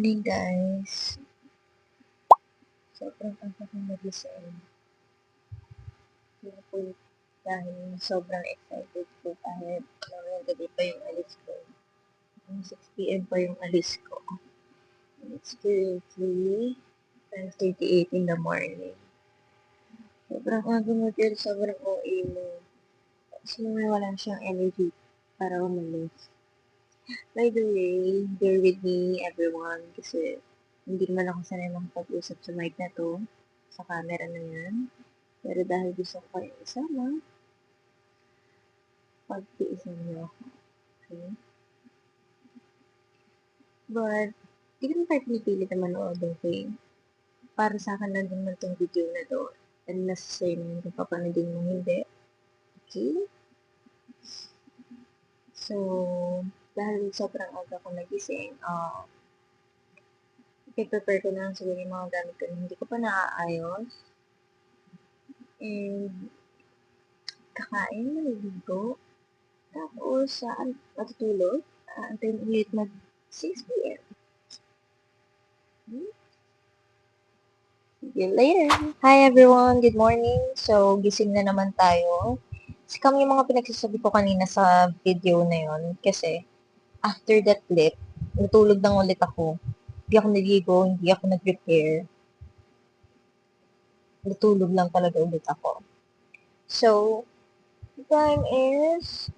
Morning guys. Sobrang aga kong nagising. Dahil sobrang excited ko kahit mamayang gabi pa yung alis ko. 6 p.m. pa yung alis ko. It's currently 10:38 in the morning. Sobrang aga mo girl, sobrang OA mo. Kasi wala siyang energy para umalis. By the way, bear with me everyone kasi hindi naman ako sanay makapag-usap sa mic na to, sa camera na yan. Pero dahil gusto ko kayo isama, pagtiisan niyo ako. Okay? But, di ko naman tayo pinipilit na manood, okay? Para sa akin lang din naman itong video na to. And nasa sa'yo naman kung papanodin mo hindi. Okay? So, dahil sobrang aga ko nagising, i-prepare ko na lang siguro yung mga gamit ko na hindi ko pa naaayos. And, kakain, maliligo. Tapos, matutulog. Antayin ulit mag 6 p.m. See you later. Hi everyone, good morning. So, gising na naman tayo. Scam yung mga pinagsasabi ko kanina sa video na yon kasi after that clip, natulog lang ulit ako. Hindi ako naligo, hindi ako nag-prepare. Natulog lang talaga ulit ako. So, the time is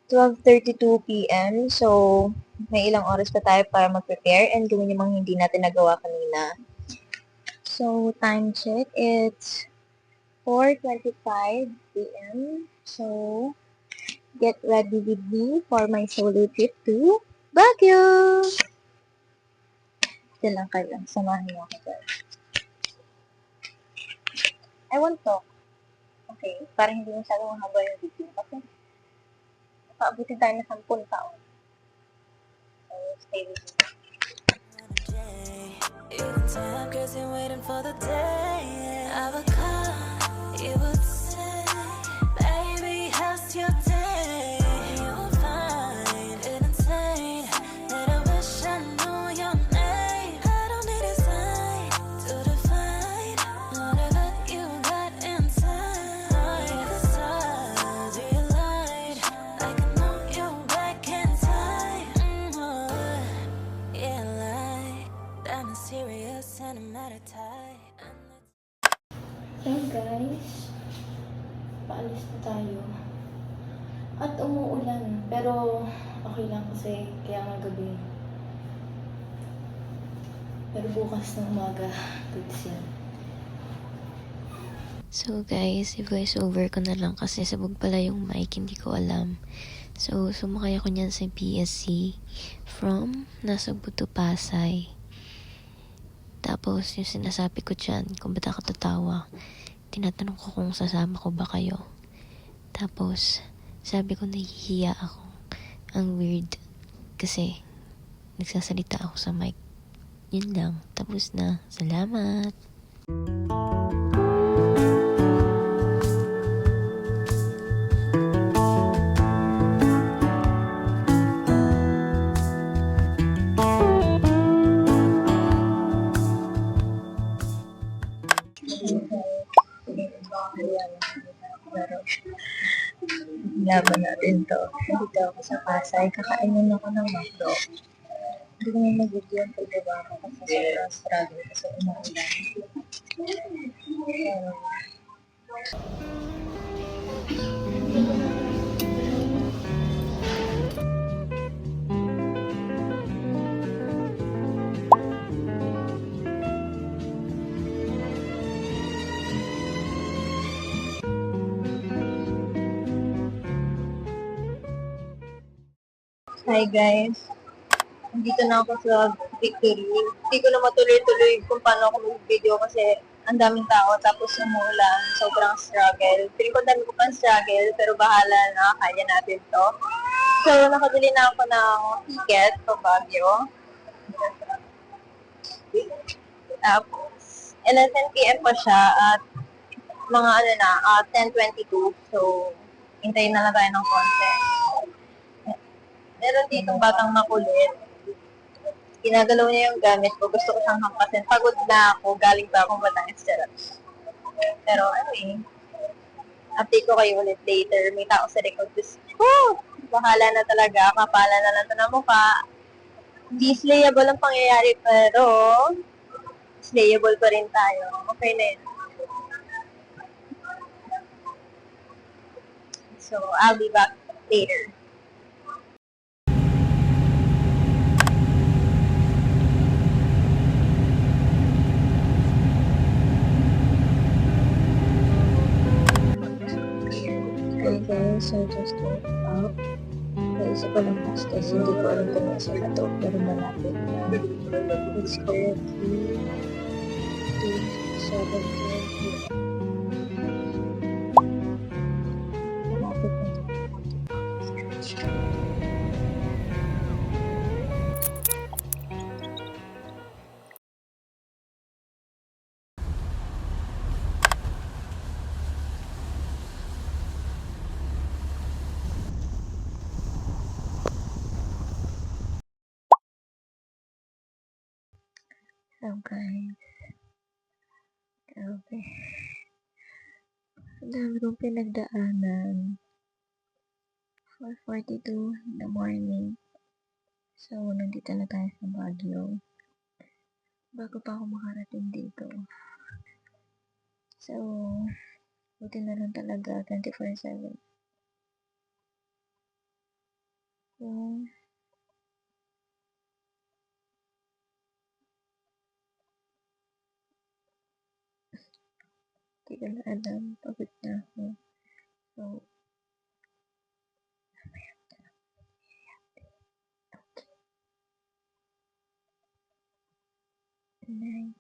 12:32 p.m. So, may ilang oras pa tayo para mag-prepare and gawin yung mga hindi natin nagawa kanina. So, time check, it's 4:25 p.m. So, get ready with me for my solo trip to Baguio! Diyan lang kayo. Samahan niyo ako dyan. I won't talk. Okay? Para hindi masyadong mahaba yung video. Kasi, nakaabutin tayo na 10 taon. So, stay with me. Eating time, cause you're waiting for the day. I would call, you would say, baby, how's your day? You will find it insane that I wish I knew your name. I don't need a sign to define whatever you got inside. The stars you light, I can know you back in time. Yeah, like I'm serious and I'm out of time. So guys, paalis na tayo. At umuulan, pero okay lang kasi kaya nga gabi. Pero bukas ng umaga, goods yan. So guys, i-voice over ko na lang kasi sabog pala yung mic, hindi ko alam. So, sumakay ako niyan sa PSC from Nasugbu to Pasay. Tapos, yung sinasabi ko dyan, kung ba't ako tatawa, tinatanong ko kung sasama ko ba kayo. Tapos, sabi ko nahihiya ako. Ang weird. Kasi, nagsasalita ako sa mic. Yun lang. Tapos na. Salamat! Laban natin to. Dito ako sa Pasay. Kakainin ako ng McDo. Hindi ko na nag-video ang pagbaba ko kasi sobrang struggle kasi umuulan. Hi guys. Nandito na ako sa Victory. Hindi ko na matuloy-tuloy kung paano ako mag-video kasi ang daming tao tapos umuulan. Sobrang struggle. Piling ko dami ko pang struggle pero bahala na. Kaya natin to. So, nakabili na ako ng ticket sa Baguio. Tapos, 11 p.m. pa siya at mga 10:22. So, hintayin na lang tayo ng konti. Meron ditong batang makulit. Ginagalaw niya yung gamit ko. Gusto ko siyang hampasin. Pagod na ako. Galing pa akong Batangas Charot. Pero anyway, update ko kayo ulit later. May tao sa record. Woo! Bahala na talaga. Kapala na lang ito na mukha. Hindi slayable ang pangyayari pero slayable pa rin tayo. Okay na yun. So, I'll be back later. Okay guys, so just woke up. Naisip ko lang kasi hindi ko alam kung nasa na to, pero malapit na. It's currently 2:17 p.m. Malapit na to. So guys, grabe. Ang dami kong pinagdaanan. 4:42 in the morning. So, nandito na tayo sa Baguio. Bago pa ako makarating dito. So, buti na lang talaga 24/7. Yung hindi ko na alam. Pagod na ako. So, night.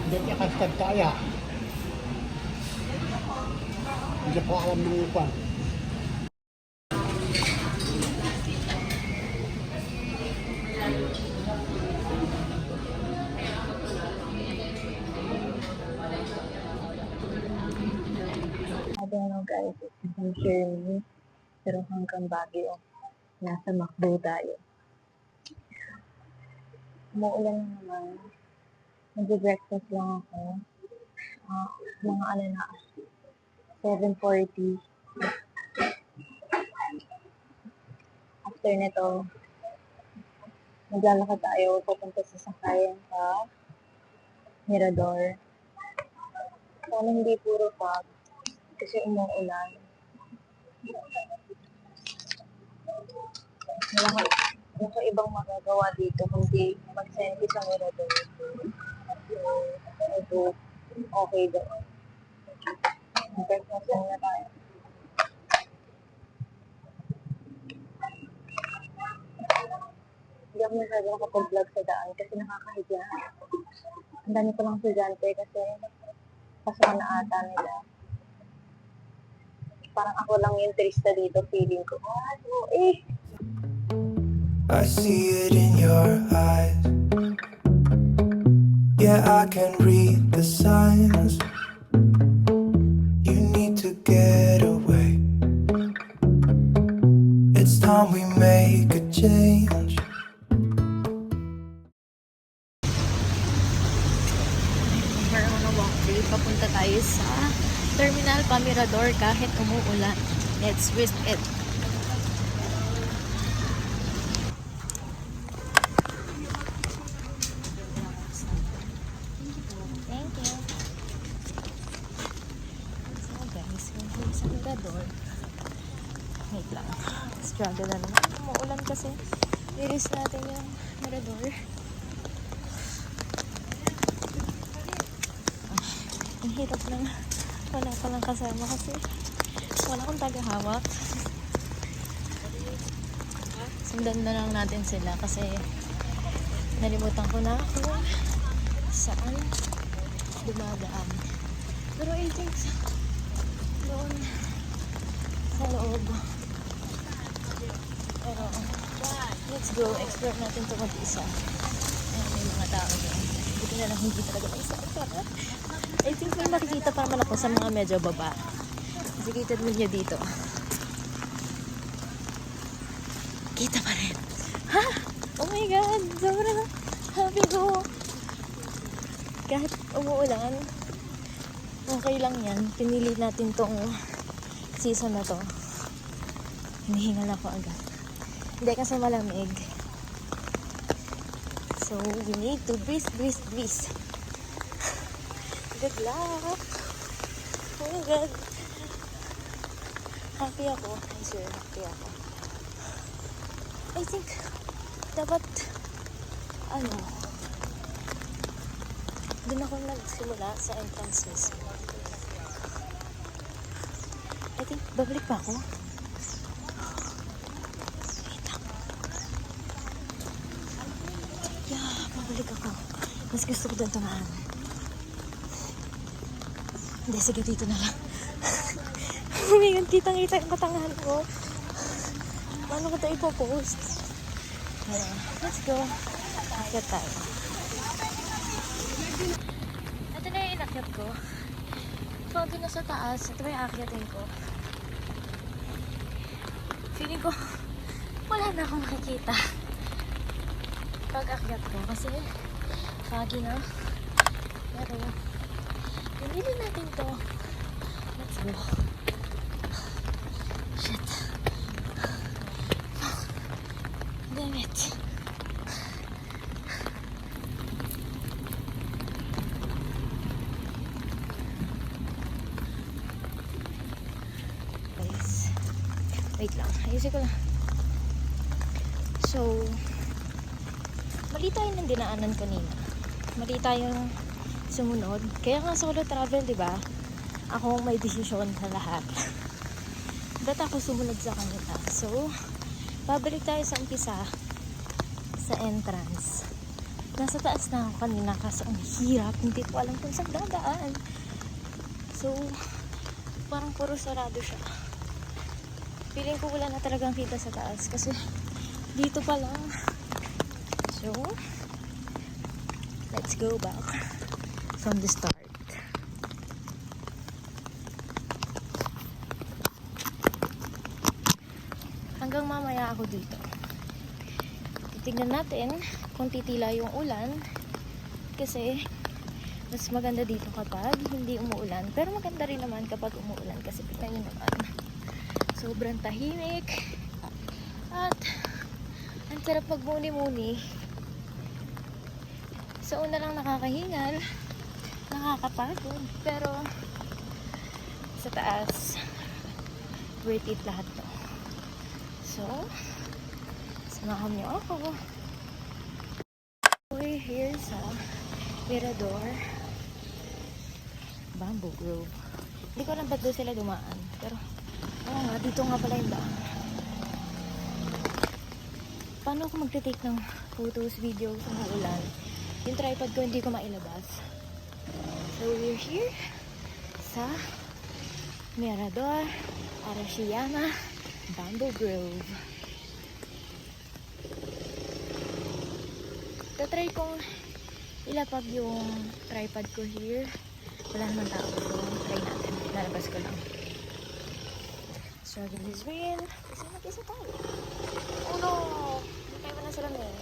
Hindi niya kastag kaya. Hindi ko alam ng upan. I don't know guys, it's from Sherman. Pero hanggang Baguio. Nasa Macdo tayo. Umuulan na naman. Nag-breakfast lang ako. Mga ano na, 7:40. After nito, maglalakad tayo pupunta sa sakayan sa Mirador. Sana hindi puro fog kasi umuulan. Wala ka ibang magagawa dito kundi mag-selfie sa Mirador. So, okay doon. Breakfast na tayo. Hindi ako masyado nakapag-vlog sa daan kasi nakakahiya. Ang dami ko lang estudyante kasi pasok na ata nila. Parang ako lang yung turista dito, feeling ko. I see it in your eyes. Yeah, I can read the signs. You need to get away. It's time we make a change. We're on a walk day. Papunta tayo sa Terminal Mirador kahit umuulan. Let's risk it. Thank you. So guys, we're sa Mirador. Wait lang. Struggle na naman. Umuulan kasi. Iris natin yung Mirador. Ang hirap lang. Wala pa lang kasama kasi wala akong tagahawak. Sundan na lang natin sila kasi nalimutan ko na kung saan dumadaan. Pero I think doon sa loob. Pero let's go. Explore natin ito mag-isa. Ayan. tao doon. Buti na lang hindi talaga may sakit. I think may makikita pa naman ako sa mga medyo baba. Kasi kita niyo dito. Kita pa rin. Ha? Oh my God! Sobrang happy ko. Kahit umuulan, okay lang yan. Pinili natin tong season na to. Hinihingal ako agad. Hindi kasi malamig. So, we need to breathe. Good luck! Oh my God! Happy ako. I swear, happy ako. I think, dapat, doon ako nagsimula sa entrance mismo. I think, babalik pa ako. Wait lang. Yeah, babalik ako. Mas gusto ko doon tumaan. Hindi, sige, dito na lang. Oh my God, kitang-kita yung katangahan ko. Paano ko ito ipopost? Let's go. Akyat tayo. Ito na yung inakyat ko. Pag na sa taas, ito yung akyatin ko. Feeling ko, wala na akong makikita. Pag akyat ko, kasi foggy na. Pero, pinili natin to. Let's go. Shit. Damn it. Guys, wait lang. Ayusin ko lang. So, mali tayo ng dinaanan kanina. Mali tayong sumunod. Kaya nga solo travel, di ba? Ako may desisyon sa lahat. Ba't ako sumunod sa kanila? So, babalik tayo sa umpisa sa entrance. Nasa taas na ako kanina kasi ang hirap. Hindi ko alam kung saan dadaan. So, parang puro sarado siya. Feeling ko wala na talagang kita sa taas kasi dito pa lang. So, let's go back from the start. Hanggang mamaya ako dito. Titignan natin kung titila yung ulan kasi mas maganda dito kapag hindi umuulan. Pero maganda rin naman kapag umuulan kasi tignan nyo naman. Sobrang tahimik at ang sarap magmuni-muni. Sa una lang nakakahingal, nakakapagod, pero sa taas worth it lahat to. So, samahan niyo ako. We're here sa Mirador Bamboo Grove. Hindi ko alam ba't doon sila dumaan, pero oo nga, dito nga pala yung daan. Paano ako magte-take ng photos, videos sa ulan? Yung tripod ko hindi ko mailabas. So we're here sa Mirador Arashiyama Bamboo Grove. Tatry kong ilapag yung tripod ko here. Wala naman tao. So try natin. Lalabas ko lang. Struggle is real. Kasi mag-isa tayo. Oh no! Hindi tayo na sila na eh.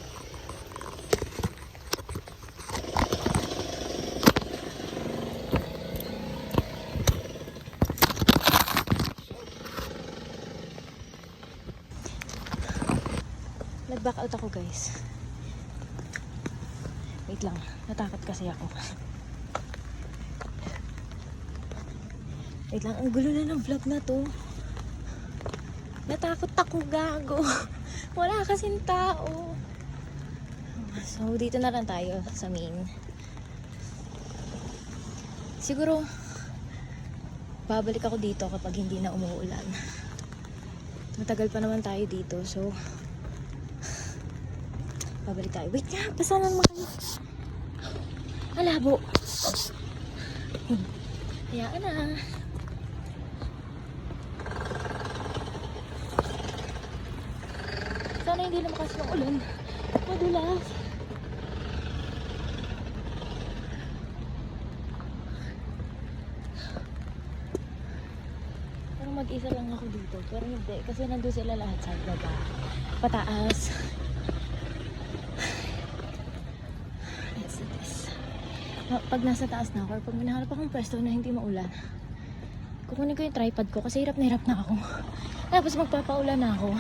Nag-back out ako guys. Wait lang. Natakot kasi ako. Wait lang. Ang gulo na ng vlog na to. Natakot ako, gago. Wala kasing tao. So, dito na lang tayo sa main. Siguro, babalik ako dito kapag hindi na umuulan. Matagal pa naman tayo dito, so babalik tayo. Wait nga, pasanan mo kayo. Alabo. Hayaan na. Sana hindi lumakas ng ulan. Madulas. mag-isa lang ako dito. Pero hindi, kasi nandun sila lahat sa baba. Pataas. Let's do this. Pag nasa taas na ako, or pag minahanap akong pwesto na hindi maulan, kukunin ko yung tripod ko kasi hirap na ako. Tapos magpapaulan na ako.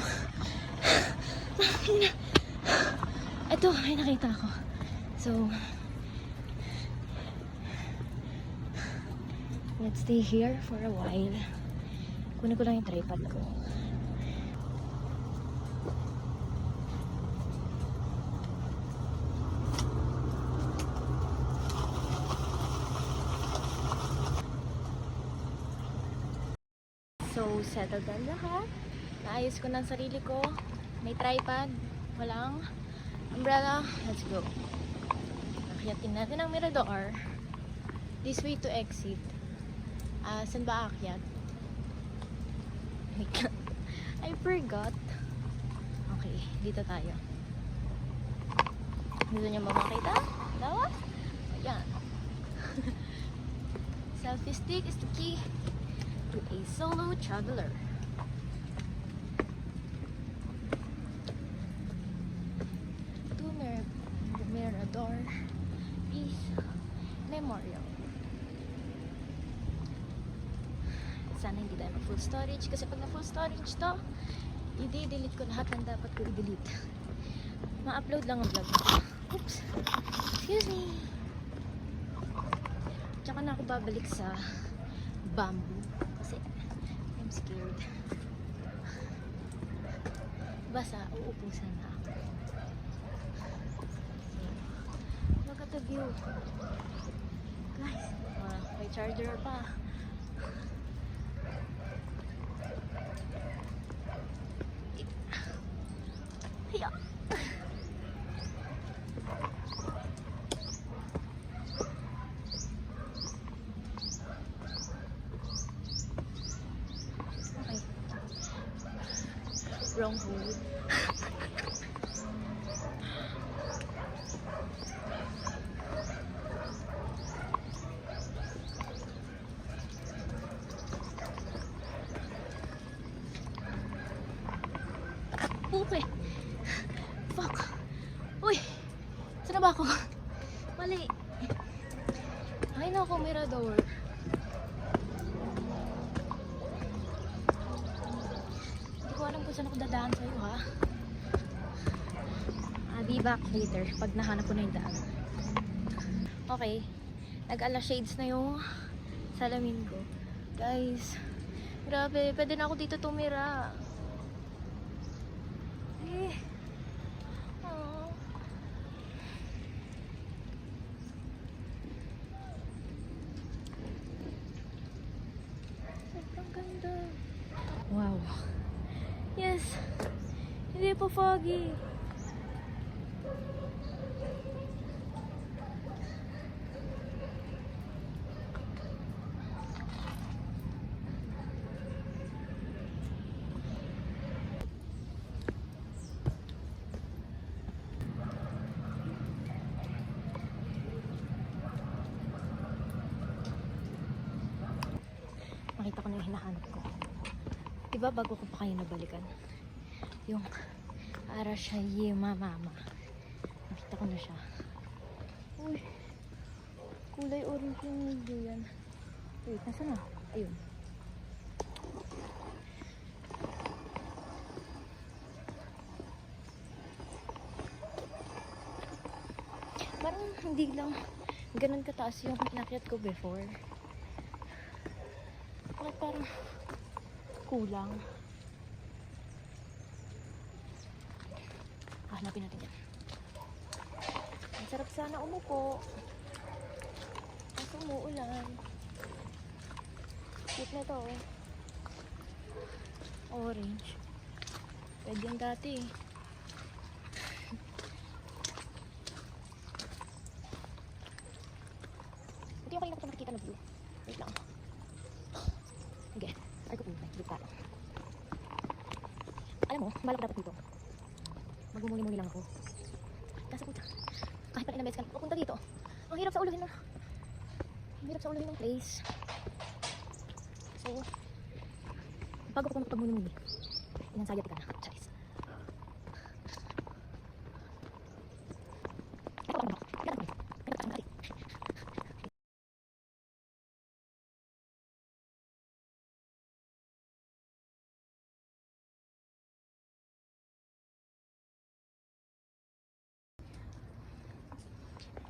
Ito, may nakita ako. So, let's stay here for a while. Kunin ko lang yung tripod ko. So, settled na lahat. Naayos ko ng sarili ko. May tripod. Walang umbrella. Let's go. Akyatin natin ang mirador. This way to exit. Saan ba akyat? I forgot. Okay, dito tayo. Gusto niyo ba makita? Dawa? Ayan. Selfie stick is the key to a solo traveler. To Mirador Peace Memorial. Sana hindi tayo mag-full storage kasi pag na-full storage to, i-delete ko lahat ng dapat ko i-delete. Ma-upload lang ang vlog ko. Oops! Excuse me! Tsaka na ako babalik sa bamboo kasi I'm scared. Basta, uupo sana ako. Look at the view. Guys, may charger pa. Hiya! Okay. Wrong hole. Okay. Fuck. Uy. Saan na ba ako? Mali. Ay naku, mirador. Hindi ko alam kung saan ako dadaan sa'yo, ha? I'll be back later pag nahanap ko na yung daan. Okay. Nag-ala shades na yung salamin ko. Guys. Grabe. Pwede na ako dito tumira. Oh. Sobrang ganda. Wow. Yes. Hindi pa foggy. Nakita ko na yung hinahanap ko. Diba bago ko pa kayo nabalikan? Yung Arashiyama Mama. Nakita ko na siya. Uy. Kulay orange yung video yan. Wait, nasa na? Ayun. Parang hindi lang ganun kataas yung inakyat ko before. Parang kulang. Hanapin natin yan. Ang sarap sana umupo. Kaso umuulan. Cute na to. Orange. Pwede yung dati. Ito yung kanina ko nakikita na view. Wait lang. Okay, ay ko punta, dito tayo. Alam mo, balak dapat dito. Magmumuni-muni lang ako. Kasi puta, kahit pa ilang beses ka pupunta dito, ang hirap sa uluhin na. Ang hirap sa uluhin ng place. So, Bago ko makapagmuni-muni. Inansayati ka na. Charis.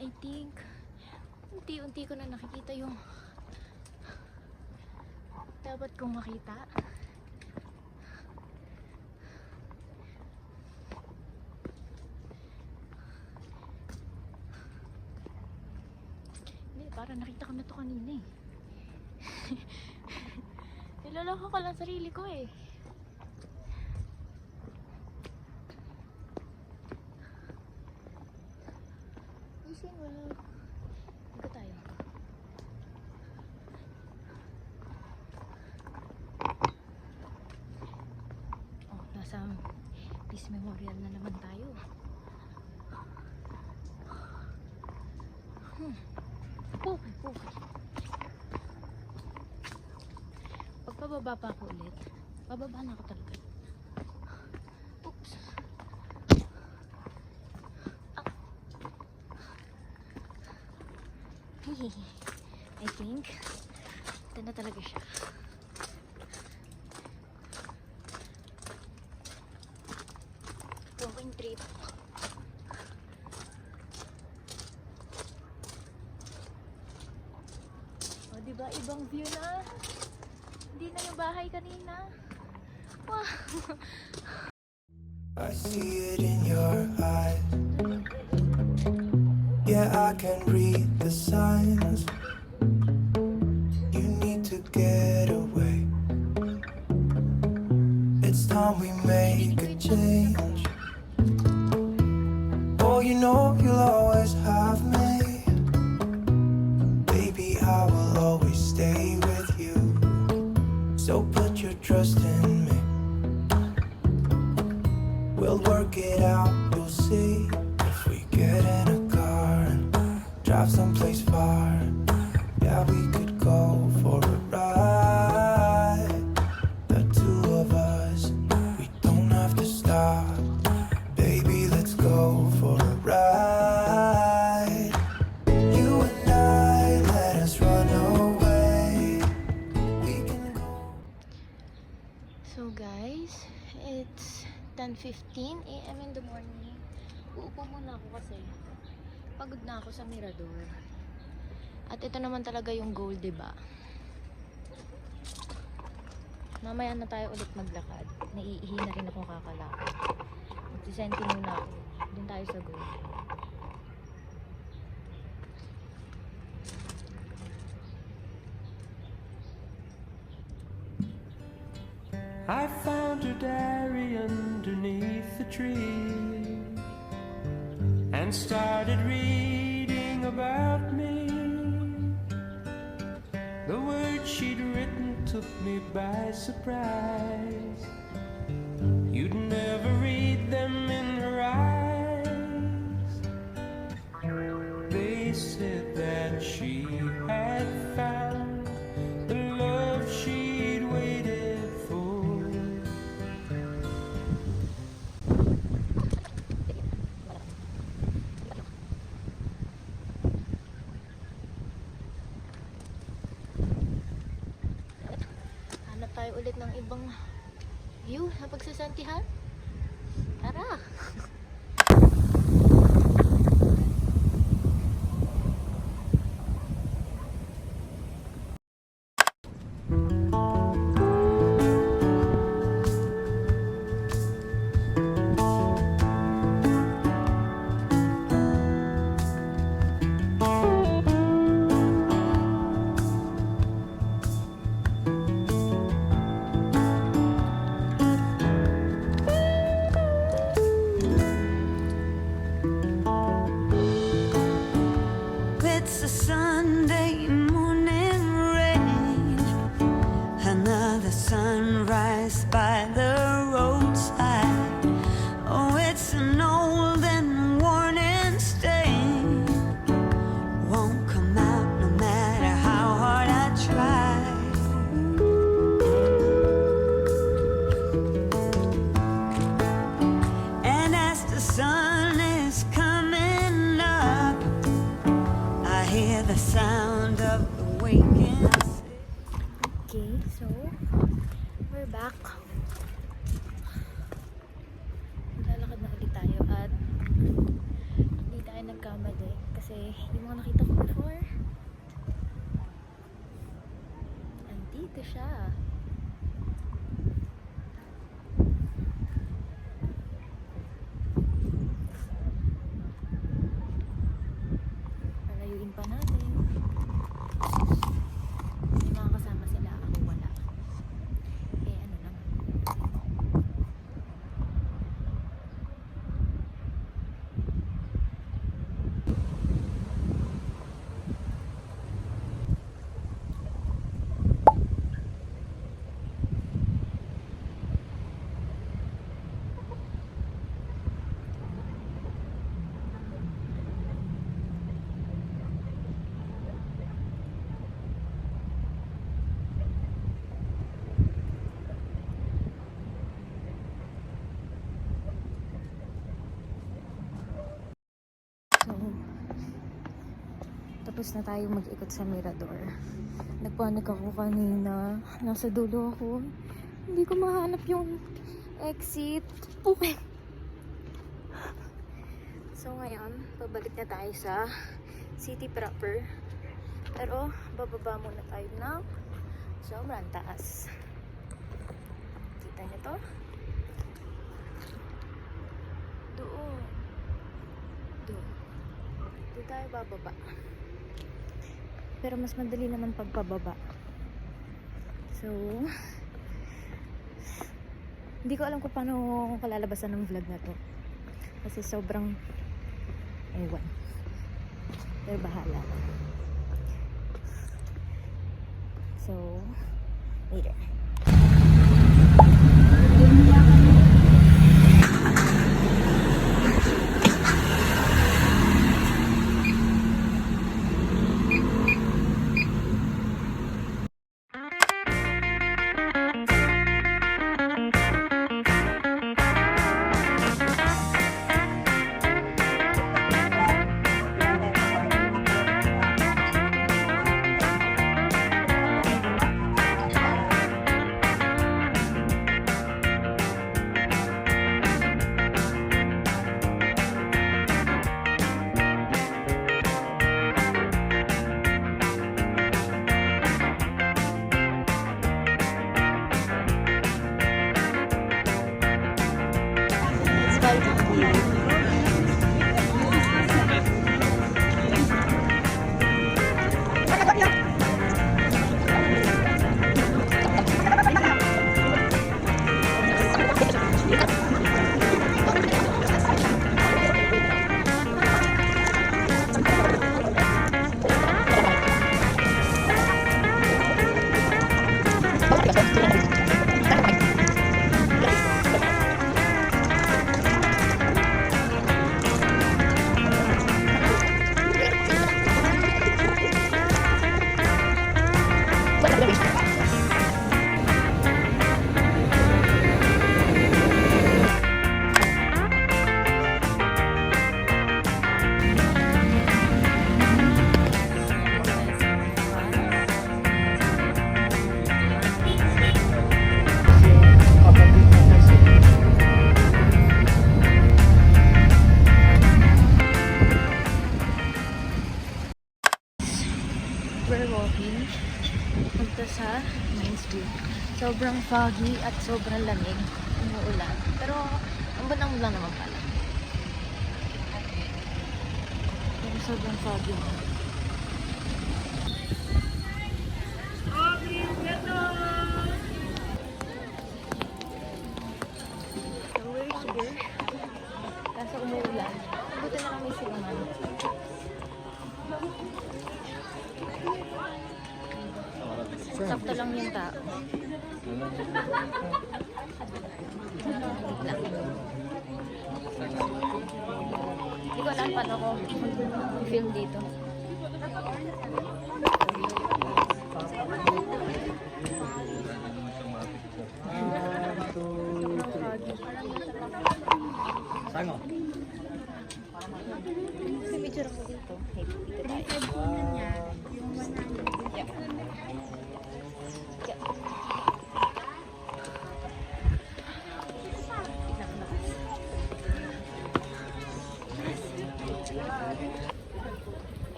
I think unti-unti ko na nakikita yung dapat kong makita. Hindi, parang nakita ko na to kanina eh. Niloloko ko lang sarili ko eh. Wishing well. Ika tayo. Oh, nasa Peace Memorial na naman tayo. Okay. Pag pababa pa ako ulit, bababa na ako talaga. Oops. I think ito na talaga siya. Walking trip. O, diba ibang view na? Hindi na yung bahay kanina. Wow. I see it in your eyes. Yeah, I can read the signs. You need to get away. It's time we make a change. Oh, you know you'll always have me. Baby, I will always stay with you. So put your trust in me. We'll work it out, you'll see. If we get in a car and drive someplace far, yeah, we could go for a ride. The two of us, we don't have to stop. Baby, let's go for a ride. You and I, let us run away. We can go. So guys, it's 10:15 a.m. in the morning. Uupo muna ako kasi pagod na ako sa Mirador. At ito naman talaga yung goal, diba? Mamaya na tayo ulit maglakad. Naiihi na rin ako kakalakad. Magsisenti muna ako. Doon tayo sa goal. I found her diary underneath the tree and started reading about me. The words she'd written took me by surprise. You'd never read them in her eyes. They said that she had found the love she'd waited for. Hanap tayo ulit ng ibang view na pagsasantihan. Tara! It's a Sunday morning rain. Another sunrise by the roadside. Oh, it's an old and worn and stain. Won't come out no matter how hard I try. Okay, so we're back. Lalakad na ulit tayo at hindi tayo nagkamali kasi yung mga nakita ko before, andito siya. Palayuin pa natin. May mga kasama sila, ako wala. Eh ano naman. So, tapos na tayo mag-ikot sa Mirador. Nagpanik ako kanina. Nasa dulo ako. Hindi ko mahanap yung exit. Okay. So, ngayon, pabalik na tayo sa city proper. Pero, bababa muna tayo ng sobrang taas. Kita niyo to? Doon. Doon. Doon tayo bababa. Pero mas madali naman pagpababa. So, hindi ko alam kung paano kalalabasan ng vlog na to. Kasi sobrang ewan. Pero bahala. So, later. We're walking punta sa Mines View. Sobrang foggy at sobrang lamig. Umuulan. Pero ang bandang lang naman pala. Pero sobrang foggy. So we're here. Kaso umuulan. Buti na lang may silangan. Sakto lang yung tao. Hindi ko alam paano ko film dito. Sango. Kasi picture ako dito. Hey, dito tayo. Yeah. Yeah.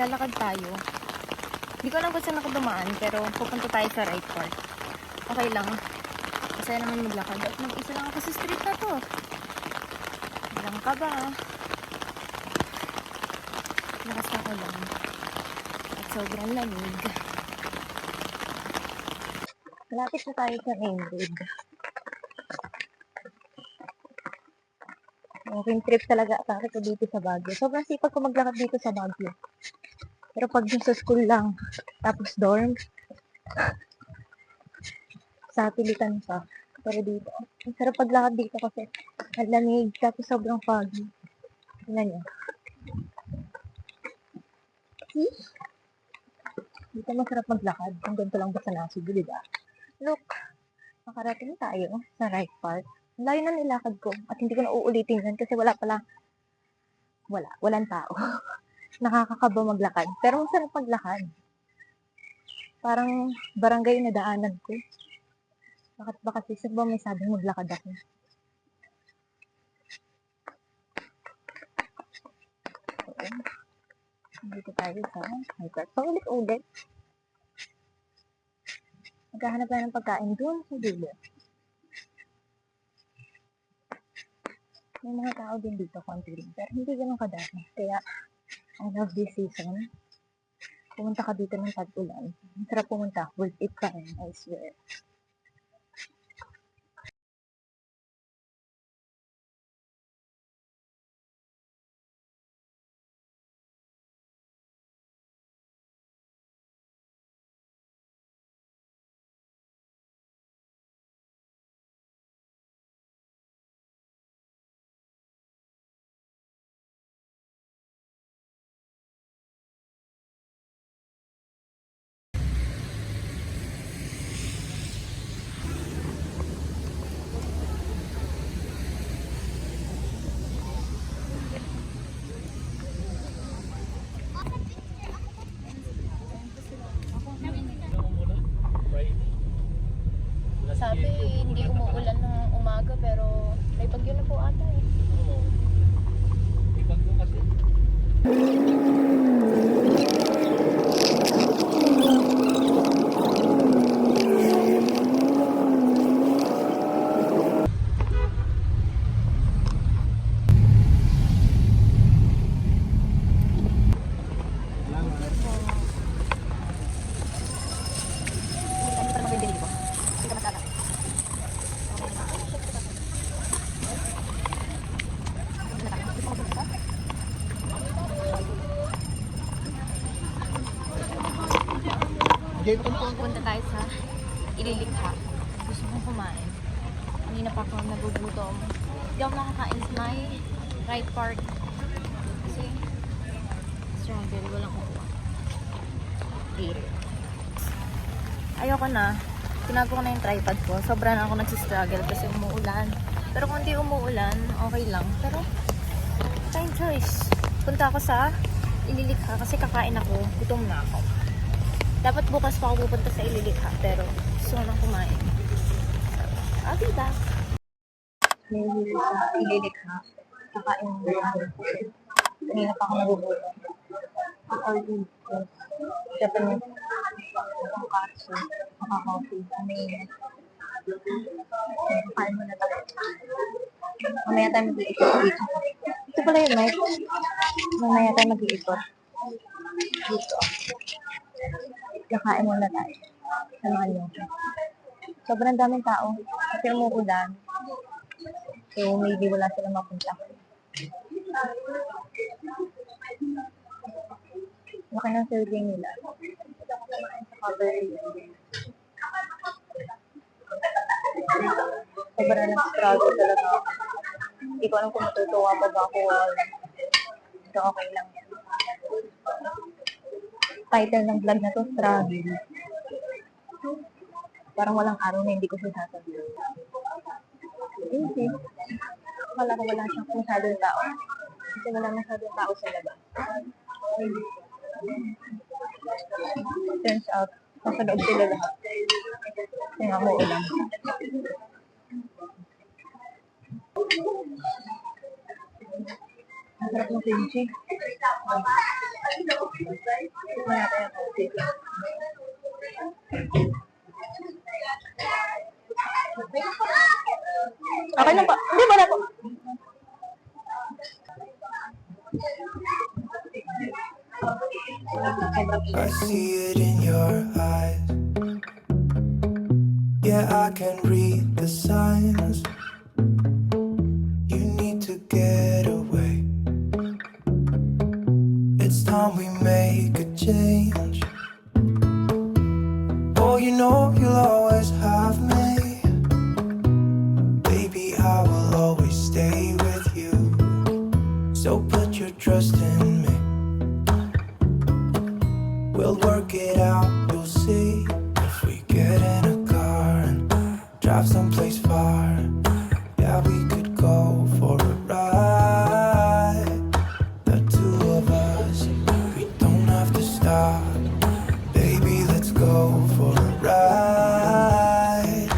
maglalakad tayo. Hindi ko alam kung saan ako dumaan, pero pupunta tayo sa right part. Okay lang. Masaya naman maglakad. At mag-isa lang ako sa street na to. Ilang ka ba? Lakas ako lang. At sobrang lamig. Malapit na tayo sa main road. Walking trip talaga para ko dito sa Baguio. Sobrang sipag ko maglakad dito sa Baguio. Pero pag yung sa school lang, tapos dorm, sa pilitan pa. Pero dito, ang sarap paglakad dito kasi ang lamig, tapos sobrang foggy. Tingnan nyo. See? Dito masarap maglakad. Kung ganito lang ba sa Nasib, di ba? Look, makarating tayo sa right part. Ang layo na nilakad ko at hindi ko na uulitin yan kasi walang tao. Nakakakaba maglakad. Pero masarap maglakad. Parang barangay na daanan ko. Bakit ba kasi saan ba may sabing maglakad ako? Okay. Dito tayo sa hyper. So, ulit-ulit. Maghahanap tayo ng pagkain doon sa dulo. May mga tao din dito, konti rin. Pero hindi ganun kadami. Kaya, I love this season. Pumunta ka dito ng tag-ulan. Ang sarap pumunta. Worth it pa rin, I swear. Sabi, hindi umuulan ng umaga, pero may bagyo na po ata eh. Pupunta tayo sa Ililikha. Gusto kong kumain. Kanina pa ako nagugutom. Hindi ako nakakain sa may right part. Kasi struggle, walang kukuha. Dito. Ayoko na. Tinago ko na yung tripod ko. Sobra na ako nagsistruggle kasi umuulan. Pero kung hindi umuulan, okay lang. Pero, time choice. Punta ako sa Ililikha kasi kakain ako. Gutom na ako. Dapat bukas pa ako pupunta sa Ililikha, pero gusto ko nang kumain. I'll be back. May huli sa Ililikha. Kakain mo na ako. Kanina pa ako nagugutom. Ang order ko. Japanese. Ang katsu. Maka-coffee. May kakain mo na tayo. Mamaya tayo mag-iikot dito. Ito pala yun, Mike. Mamaya tayo mag-iikot. Dito. Kakain muna tayo. Samahan niyo. Sobrang daming tao. Kasi umuulan. So, maybe wala silang mapunta. Laki ng serving nila. Sa cover. Sobrang nag-struggle talaga ako. Hindi ko alam kung matutuwa pa ba ako. Pero okay lang yan. Title ng vlog na to, Struggle. Parang walang araw na hindi ko siya sasabihin. Okay. Akala ko wala siyang masyadong tao. Kasi wala masyadong tao sa labas. Turns out, nasa loob sila lahat. Kasi nga mo ulan. Ang sarap ng kimchi. Okay na po. Hindi ba na po? I see it in your eyes. Yeah, I can read the signs. You need to get away. It's time we make a change. Oh, you know you'll always have me. Baby, I will always stay with you. So put your trust in me. We'll work it out, you'll see. If we get in a car and drive someplace far, yeah, we could go for a ride. The two of us, we don't have to stop. Baby, let's go for a ride.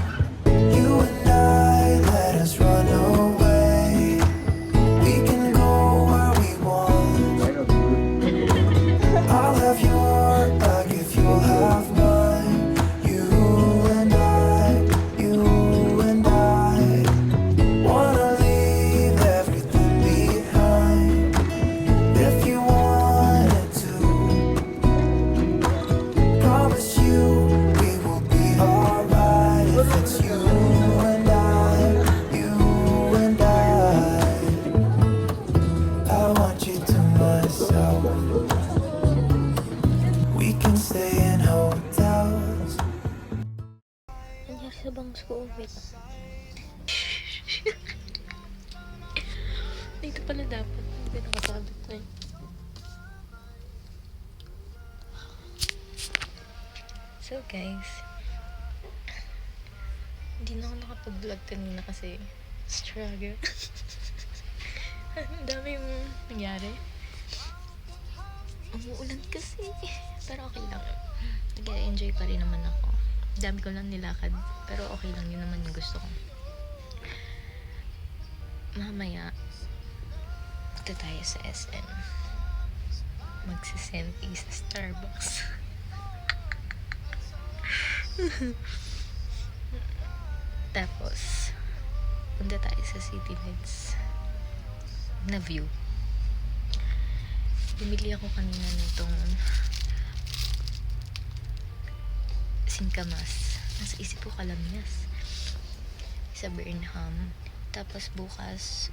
You and I, let us run away. We can go where we want. I'll have your back if you'll have mine. You and I wanna leave everything behind. If you wanted to, promise you we will be alright. If it's you and I want you to myself. We can stay in hotels. Nangyari sa bangs ko. Wait. Dito pala dapat. Hindi nakasabit na yun. So guys, hindi na ako nakapag-vlog kanina kasi struggle. Ang dami yung nangyari. Umuulan kasi. Pero okay lang. Nag-enjoy pa rin naman ako. Dami ko lang nilakad. Pero okay lang, yun naman yung gusto ko. Mamaya, ito tayo sa SM. Magsisenti sa Starbucks. Tapos, punta tayo sa City Lights na view. Bumili ako kanina nitong singkamas. Nasa isip ko kalamyas. Sa Burnham. Tapos bukas,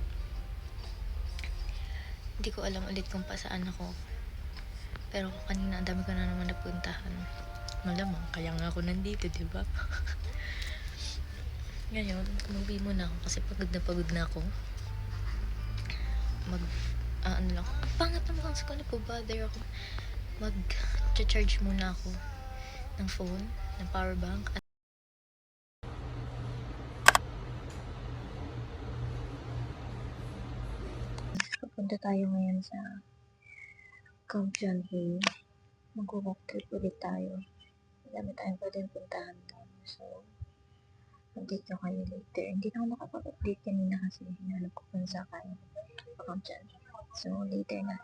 hindi ko alam ulit kung pa saan ako. Pero kanina, ang dami ko na naman napuntahan. Malamang, kaya nga ako nandito, diba? Ngayon, umuwi muna ako kasi pagod na ako. Ano lang, ang pangat na mukhang sa ko, bother ako. Mag-charge muna ako ng phone, ng power bank. Pupunta tayo ngayon sa Campion Hill. Mag-walk trip ulit tayo. Madami tayong pwedeng puntahan doon. So, update ko kayo later. Hindi na ako nakapag-update kanina kasi hinanap ko kung saan kayo. Campion Hill. So, later na.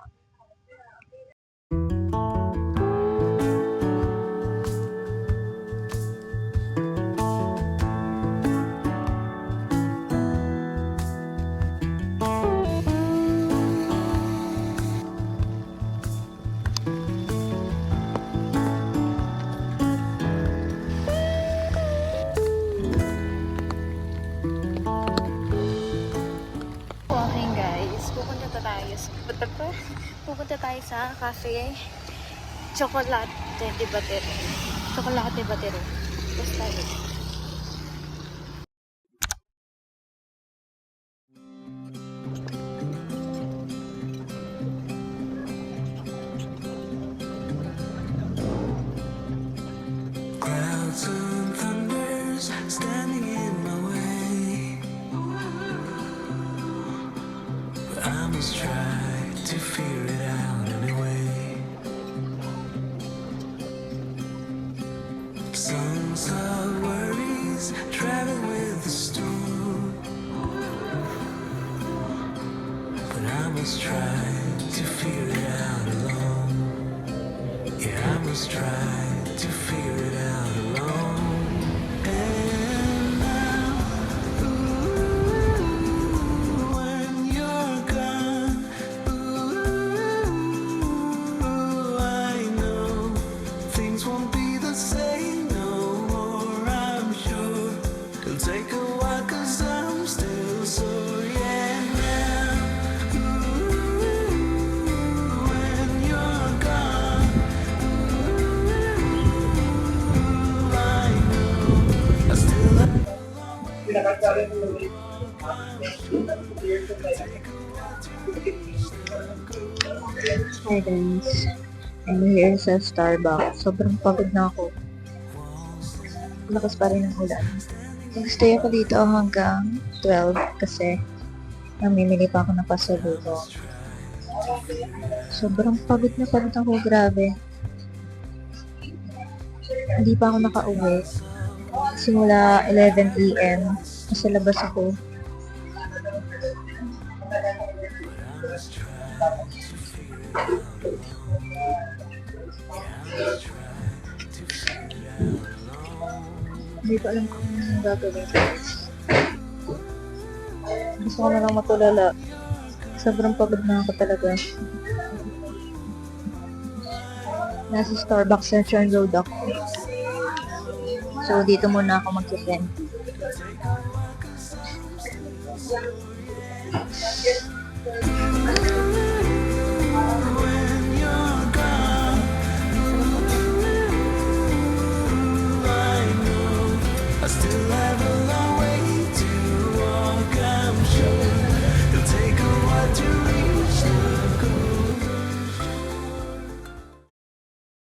Pupunta tayo sa cafe Chocolate de Batero. Chocolate Batero. Basta tayo. Clouds and thunders standing in my way. But I must try to figure it out anyway. Songs of worries travel with the storm. But I must try to figure it out alone. was trying to figure it out alone. And now, ooh, when you're gone, ooh, I know things won't be the same no more. I'm sure it'll take a while 'cause I'm still sore. Yeah, now, ooh, when you're gone, ooh, I know I still have Hi guys. I'm here sa Starbucks. Sobrang pagod na ako. Lakas pa rin ang ulan. Nag-stay ako dito hanggang 12 kasi namimili pa ako ng pasalubong. Sobrang pagod na pagod ako, grabe. Hindi pa ako nakauwi. Simula 11 PM. Nasa labas ako. Hindi ko alam kung anong gagawin ko. Gusto ko na lang matulala. Sobrang pagod na ako talaga. Nasa Starbucks Central Road ako. So, dito muna ako mag-send. when you're gone. I know I still